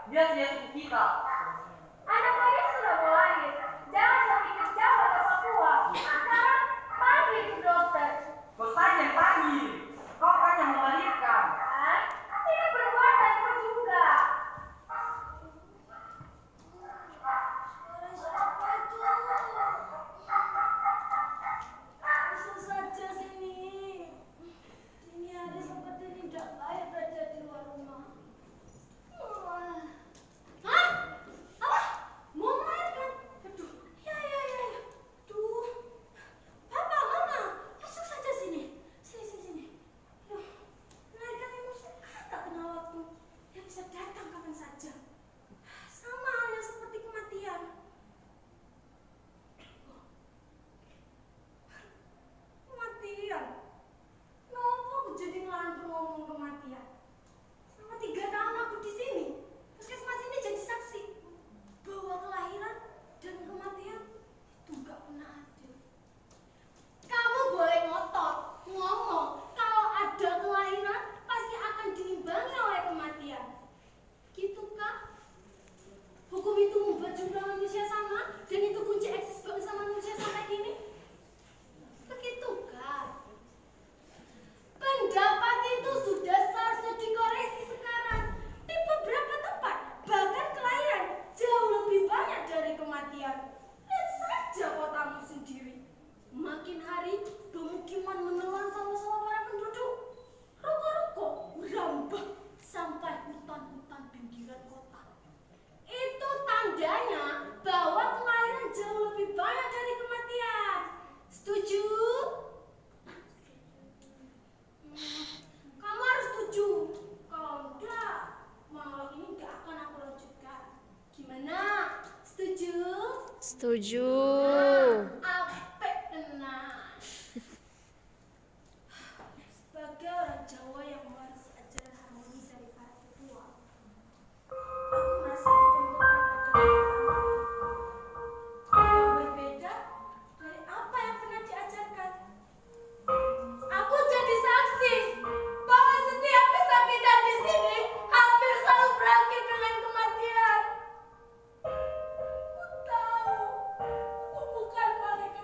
Dia suku kita. Anak saya sudah mau lahir. Jangan sampai ke Jawa atau Papua. Sekarang panggil ke dokter. Kau saja yang panggil. Kau kan yang melahirkan. Ini perbuatanku juga. Suara siapa itu? Bisa saja sini. Ini hari seperti tidak baik berada di luar rumah. Hah? Apa? Mau melahirkan? Aduh, ya. Duh. Papa, Mama, masuk saja sini. Sini. Loh, melahirkan itu suka tak kenal waktu. Dia bisa datang kapan saja. Sama halnya seperti kematian. Kematian? Kenapa aku jadi ngelantur ngomong kematian? Selama 3 tahun aku di sini, puskesmas ini jadi saksi bahwa kelahiran dan kematian itu gak pernah adil. Kamu boleh ngotot, ngomong kalau ada kelahiran pasti akan diimbangi oleh kematian. Gitukah? Hukum itu membuat jumlah manusia sama dan itu kunci eksis bangsa manusia sampai kini? Begitukah? Pendapat itu sudah seharusnya dikoreksi sekarang di beberapa tempat, bahkan kelahiran jauh lebih banyak dari kematian. Lihat saja kotamu sendiri. Makin hari pemukiman menelan sama-sama para penduduk. Ruko-ruko merambah sampai hutan-hutan pinggiran kota. Itu tandanya bahwa kelahiran jauh lebih banyak dari kematian. Setuju? Kamu harus setuju. Kalau enggak, monolog ini enggak akan aku lanjutkan. Gimana? Setuju? Setuju. Apik tenang. Sebagai orang Jawa yang mewarisi ajaran harmoni dari para tetua, aku merasa ditentukan pada yang berbeda dari apa yang pernah diajarkan. Aku jadi saksi bahwa setiap kesakitan di sini hampir selalu berakhir dengan kematian. Aku tahu aku bukan malaikat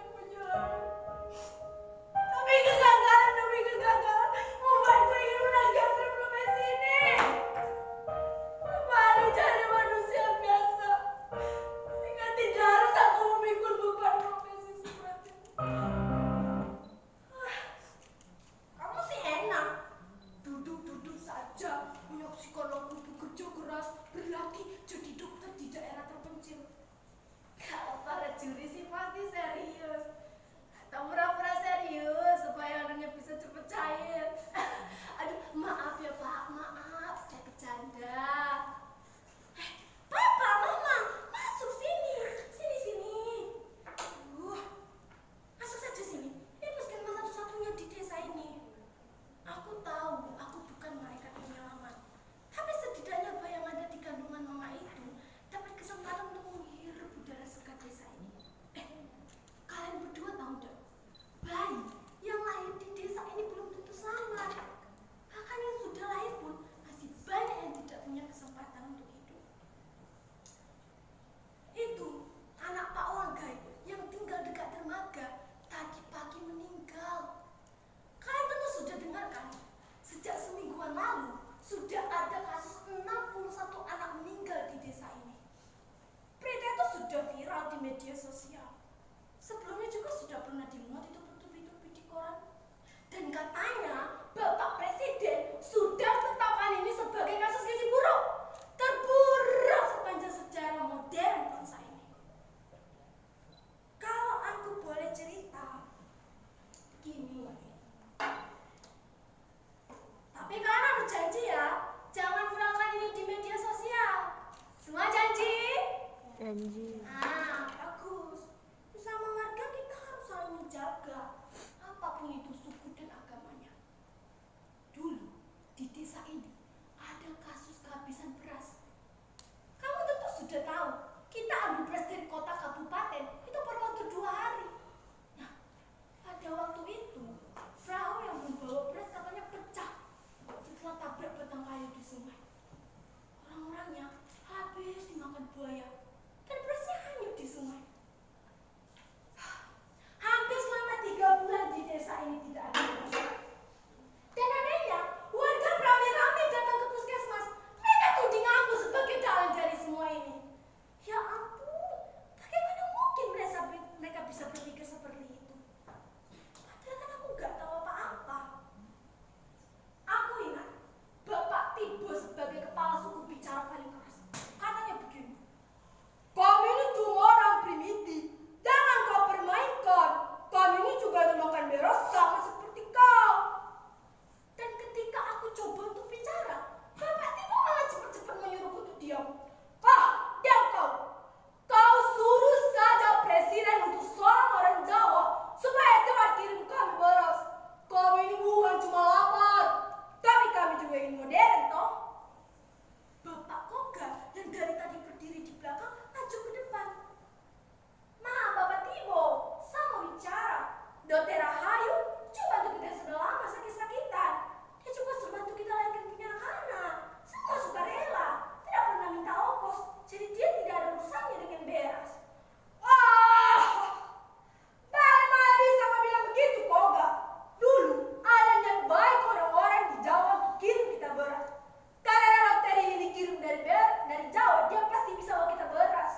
dari Jawa, dia pasti bisa bawa kita beras.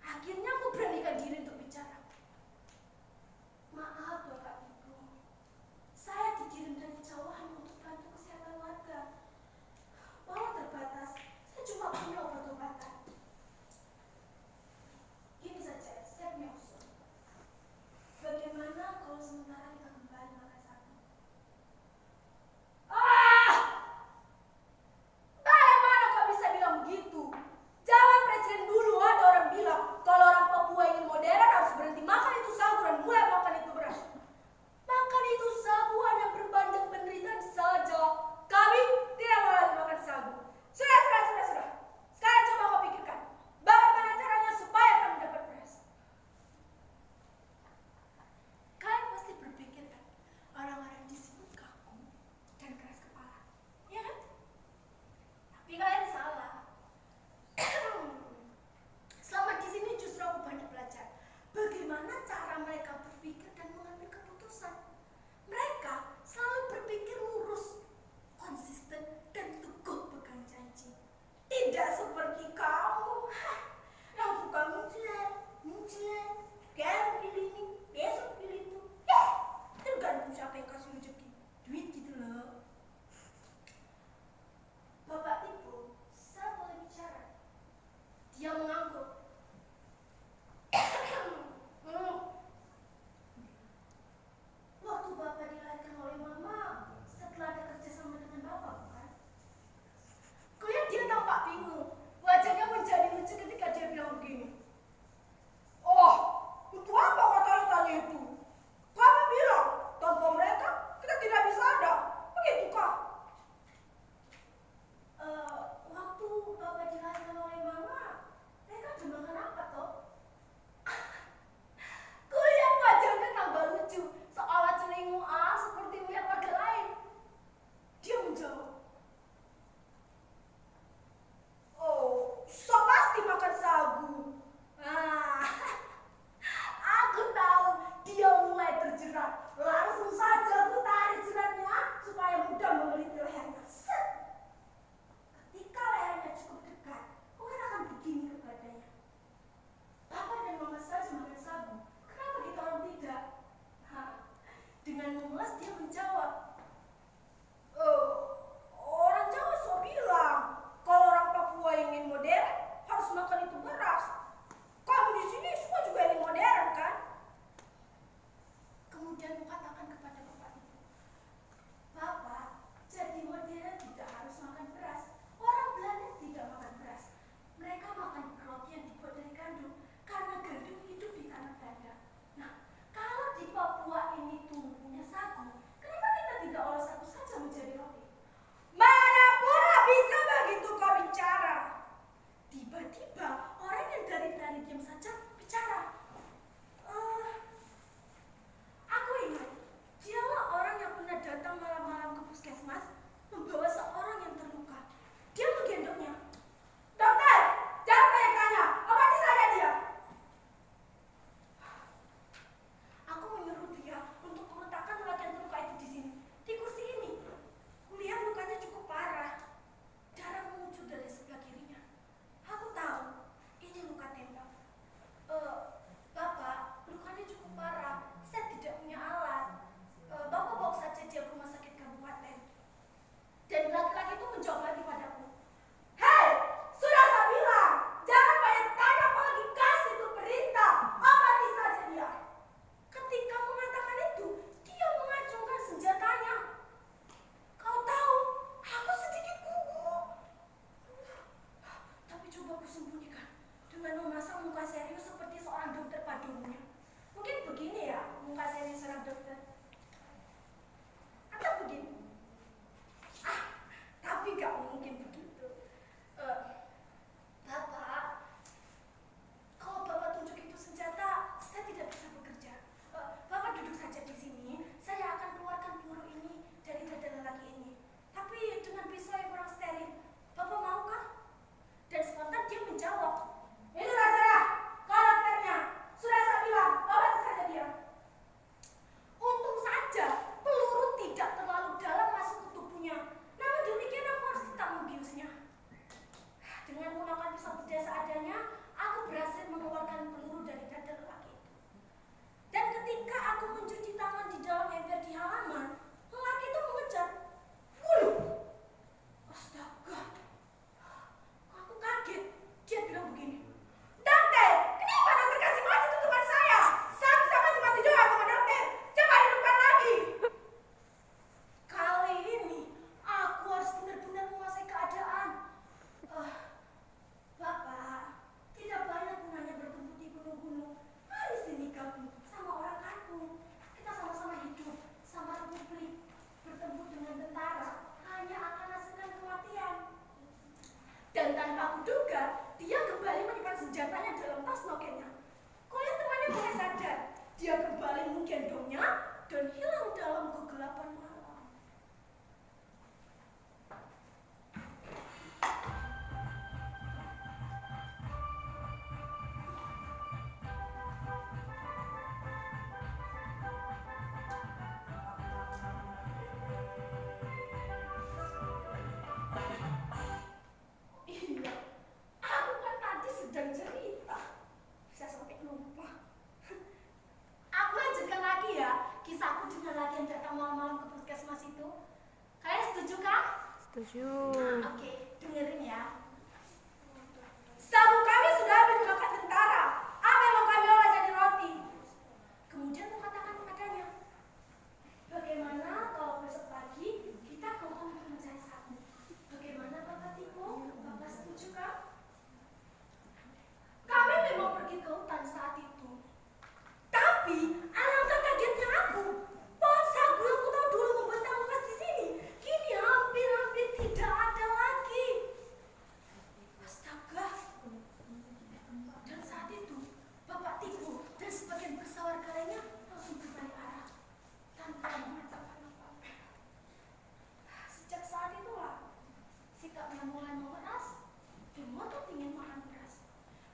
Akhirnya aku beranikan diri untuk bicara. Maaf Bapak Ibu, saya dikirim dari Jawa hanya untuk bantu kesehatan warga. Walau terbatas, saya cuma punya obat-obatan. Gini saja, saya punya usul. Bagaimana kalau sementara kita kembali makan sagu? Bagaimana kau bisa bilang begitu? Zaman presiden dulu ada orang bilang kalau orang Papua ingin modern harus berhenti makan itu sagu dan mulai makan itu beras. Makan itu sagu hanya berpanjang penderitaan saja. Kami tidak mau lagi makan sagu. Sudah. Sekarang coba kau pikirkan, bagaimana caranya supaya kami dapat beras? Kalian pasti berpikir kan, orang-orang di sini kaku dan keras kepala, ya kan? Tapi kalian salah. Selama di sini justru aku banyak belajar bagaimana cara mereka berpikir dan mengambil keputusan. Mereka selalu berpikir lurus, konsisten, dan teguh pegang janji. Tidak seperti kamu yang suka muncul, sekarang pilih ini, besok pilih itu. Tergantung siapa yang kasih rezeki, duit gitu loh. Bapak Ibu, saya boleh bicara? Dia mengangguk. Waktu Bapak dilahirkan oleh Mama, setelah ada kerjasama dengan Bapak, bukan? Kulihat dia tampak bingung. Wajahnya menjadi lucu ketika dia bilang begini. Oh, untuk apa kau tanya itu? Kamu bilang, tanpa mereka kita tidak bisa ada. Begitukah? Waktu Bapak dilahirkan oleh Mama, mereka cuma makan apa toh? Kulihat wajahnya tambah lucu, seolah celinguk seperti melihat warga lain. Dia menjawab, oh, so pasti makan sagu. Aku tahu dia mulai terjerat. Langsung saja aku tarik jeratnya supaya mudah menggelitik lehernya. Set. Ketika lehernya cukup dekat, aku akan begini kepadanya. Papa dan Mama saja makan sagu. Kenapa kita orang tidak? Dengan memulas dia menjawab, orang Jawa so bilang kalau orang Papua ingin modern harus makan itu beras. Kamu di sini semua juga ingin modern kan? Kemudian kukatakan kepada Bapak Ibu, Bapak, jadi modern tidak harus makan beras. Orang Belanda tidak makan beras. Mereka makan roti yang dibuat dari gandum karena gandum hidup di tanah Belanda. Nah, kalau di Papua ini tumbuhnya sagu, kenapa kita tidak olah sagu saja menjadi roti? Mana pula bisa begitu kau bicara? Tiba-tiba orang yang dari tadi diam saja bicara. Aku ingat, dialah orang yang pernah datang malam-malam ke puskesmas membawa seorang yang terluka. Dia menggendongnya. Dokter, jangan banyak tanya, obati saja dia. Aku menyuruh dia untuk meletakkan lelaki yang terluka itu di sini, di kursi ini. Kulihat lukanya cukup parah. Darah mengucur dari sebelah kirinya. Aku tahu ini luka tembak. Bapak, lukanya cukup parah. Saya tidak punya alat. Bapak bawa saja dia ke rumah sakit kabupaten. Dan laki-laki itu menjawab lagi padaku. Hei, sudah saya bilang, jangan banyak tanya apalagi kasih itu perintah. Obati saja dia. Ketika mengatakan itu, dia mengacungkan senjatanya. Kau tahu, aku sedikit gugup. Tapi coba kusembunyikan dengan memasang muka serius seperti seorang dokter pada umumnya. Mungkin begini ya, muka serius seorang dokter. Atau begini. Tapi gak mungkin begitu. Bapak, kalau Bapak tunjuk itu senjata, saya tidak bisa bekerja. Bapak duduk saja di sini, saya akan keluarkan peluru ini dari dada lelaki ini. Tapi dengan pisau yang kurang steril. Bapak mau kah? Dan spontan dia menjawab, inilah saya, karakternya. Sudah saya bilang, obati saja dia. Untung saja peluru tidak terlalu dalam Dengan menggunakan pisau tidak seadanya, aku berhasil mengeluarkan peluru dari dada lelaki itu. Dan ketika aku mencuci tangan di dalam ember di halaman, lelaki itu mengejar. Wuh! Astaga! Aku kaget. Dia bilang begini, "Dokter, kenapa dokter kasih mati tutupan saya? Saya bisa mati juga sama dokter. Coba hidupkan lagi." Kali ini aku harus benar-benar menguasai keadaan. Bapak, tidak banyak gunanya bertemu di gunung-gunung. Mari sini gabung sama orang kampung. Kita sama-sama hidup sama republik. Bertemu dengan tentara hanya akan hasilkan kematian. Dan tanpa kuduga, dia kembali menyimpan senjatanya dalam tas noketnya. Kulit temannya mulai sadar. Dia kembali menggendongnya dan hilang dalam kegelapan malam. Iya, aku kan tadi sedang cerita. Bisa sampai lupa. Aku lanjutkan lagi ya kisahku dengan laki yang datang malam-malam ke puskesmas itu. Kalian setuju kah? Setuju. Nah, oke, dengerin ya. Sabu kami sudah habis makan tentara. Apa yang mau kami olah jadi roti? Kemudian aku katakan kepadanya, bagaimana kalau besok pagi kita ke hutan untuk mencari sabu? Bagaimana Bapak Timo? Bapak setuju kah? Kami memang pergi ke hutan saat itu. Tapi alangkah kagetnya aku. Pohon sagu yang aku tahu dulu membentang luas di sini, kini hampir-hampir tidak ada lagi. Astaga. Dan saat itu Bapak Timo dan sebagian bersawarga lainnya langsung berbalik arah tanpa mengatakan apa-apa. Sejak saat itulah sikapnya mulai memeras dan motor ingin makan beras.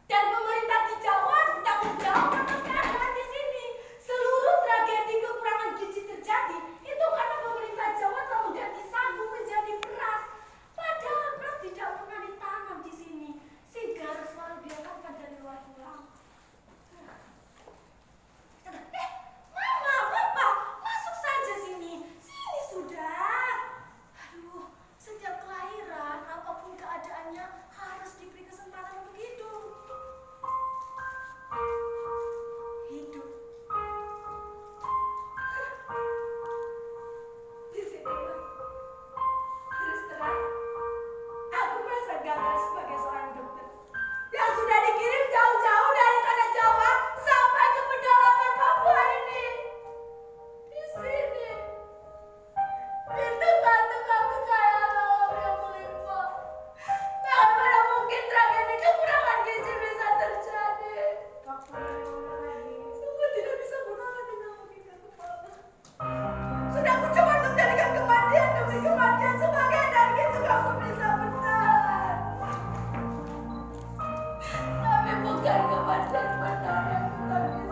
Dan pemerintah di Jawa bertanggung jawab atas keadaan di sini. Seluruh tragedi kekurangan gizi terjadi itu karena pemerintah Jawa telah mengganti sagu menjadi beras. Padahal beras tidak pernah ditanam di sini, sehingga harus selalu didatangkan dari luar pulau. Mama, Papa, masuk saja sini. Sini sudah. Aduh, setiap kelahiran, apapun keadaannya, harus diberi kesempatan untuk hidup. Hidup. Di sinilah. Terus terang, aku merasa gagal sebagai seorang dokter yang sudah dikirim jauh-jauh dari tanah Jawa sampai ke pedalaman Papua ini. Di sini, di tengah-tengah kekayaan alam yang melimpah, bagaimana mungkin tragedi kekurangan gizi bisa terjadi? Sungguh tidak bisa menahan dengan logika kepala. Sudah aku coba untuk jadikan kematian demi kematian sebagai energi untuk aku bisa bertahan. Tapi bukan kematian benar yang kutangisi.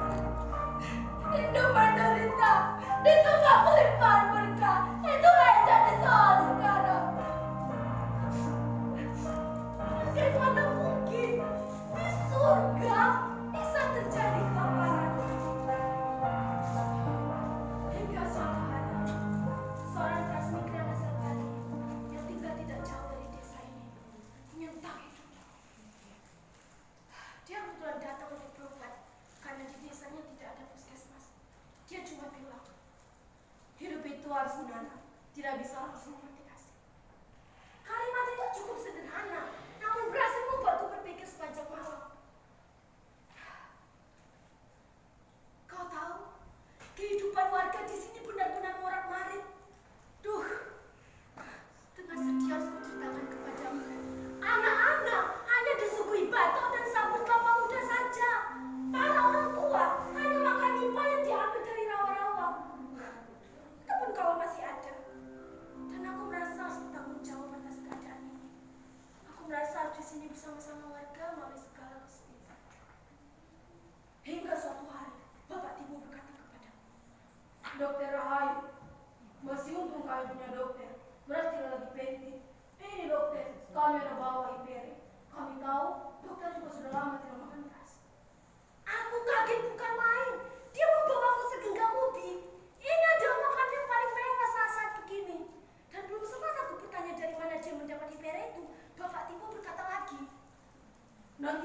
Hidup menderita di tengah pelimpahan berkah. Itulah yang jadi soal sekarang. Bagaimana mungkin di surga bisa terjadi kelaparan? Hingga suatu hari, seorang transmigran asal Bali yang tinggal tidak jauh dari desa ini menyentang hidupnya. Dia kebetulan datang untuk berobat karena di desanya tidak ada puskesmas. Dia cuma bilang, hidup itu harus menanam, tidak bisa langsung mati kasih. Kalimat itu cukup sederhana, namun berhasil membuatku berpikir sepanjang malam. Kau tahu, kehidupan warga di sini benar-benar morat-marit. Duh, dengan sedih harus kuceritakan kepadamu. Anak-anak hanya disuguhi batok dan sabut kelapa muda saja. Para orang tua hanya makan nipah yang diambil dari rawa-rawa. Itu pun kalau masih ada. Dan aku merasa harus bertanggung jawab atas keadaan ini. Aku merasa harus di sini bersama-sama warga melalui segala kesulitan. Hingga suatu hari, Bapak Timo berkata kepadaku, "Dokter Rahayu, masih untung kami punya dokter. Beras tidak lagi penting. Ini dokter, kami ada bawa IPR. Kami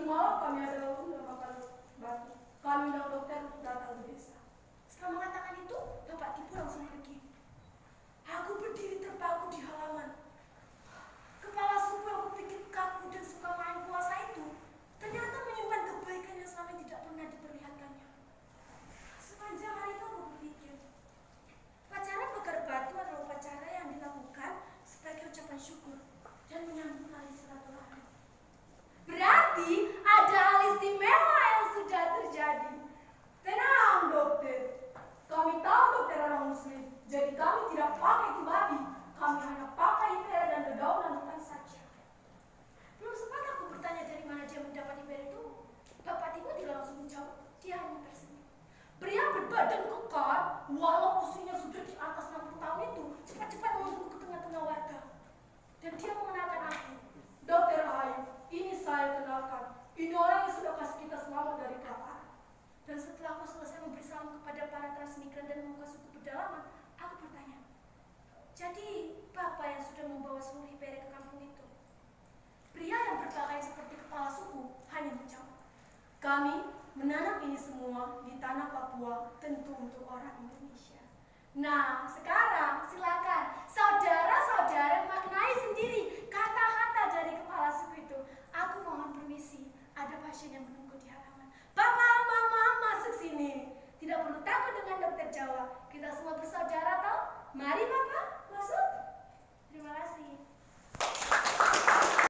semalam kami ada urusan makan batu. Kami undang dokter untuk datang ke desa. Setelah mengatakan itu, Bapak Tipu langsung pergi. Aku berdiri terpaku di halaman. Kepala suku yang kupikir kaku dan suka main kuasa itu ternyata menyimpan kebaikan yang selama ini tidak pernah diperlihatkannya. Sepanjang hari itu aku berpikir, upacara bakar batu adalah upacara yang dilakukan sebagai ucapan syukur dan menyambut tali silaturahmi. Berarti ada hal istimewa yang sudah terjadi. Tenang, dokter. Kami tahu dokter orang muslim, jadi kami tidak pakai babi. Kami hanya pakai ipera dan dedaunan hutan saja. Belum sempat aku bertanya dari mana dia mendapat ipera itu, Bapak Tipu tidak langsung menjawab. Dia hanya tersenyum. Pria berbadan kekar, walau usianya sudah di atas 60 tahun itu, cepat-cepat menuju ke tengah-tengah warga. Dan dia mengenalkan aku. Dokter Rahayu, ini saya kenalkan. Ini orang yang sudah kasih kita selamat dari kelaparan. Dan setelah aku selesai memberi salam kepada para transmigran dan membuka suku pedalaman, aku bertanya, jadi Bapak yang sudah membawa seluruh Ipere ke kampung itu? Pria yang berpakaian seperti kepala suku hanya menjawab, kami menanam ini semua di tanah Papua tentu untuk orang Indonesia. Nah, sekarang silakan saudara-saudara maknai sendiri kata-kata dari kepala suku itu. Aku mohon permisi, ada pasien yang menunggu di halaman. Bapak, mama, masuk sini. Tidak perlu takut dengan dokter Jawa. Kita semua bersaudara toh? Mari Bapak.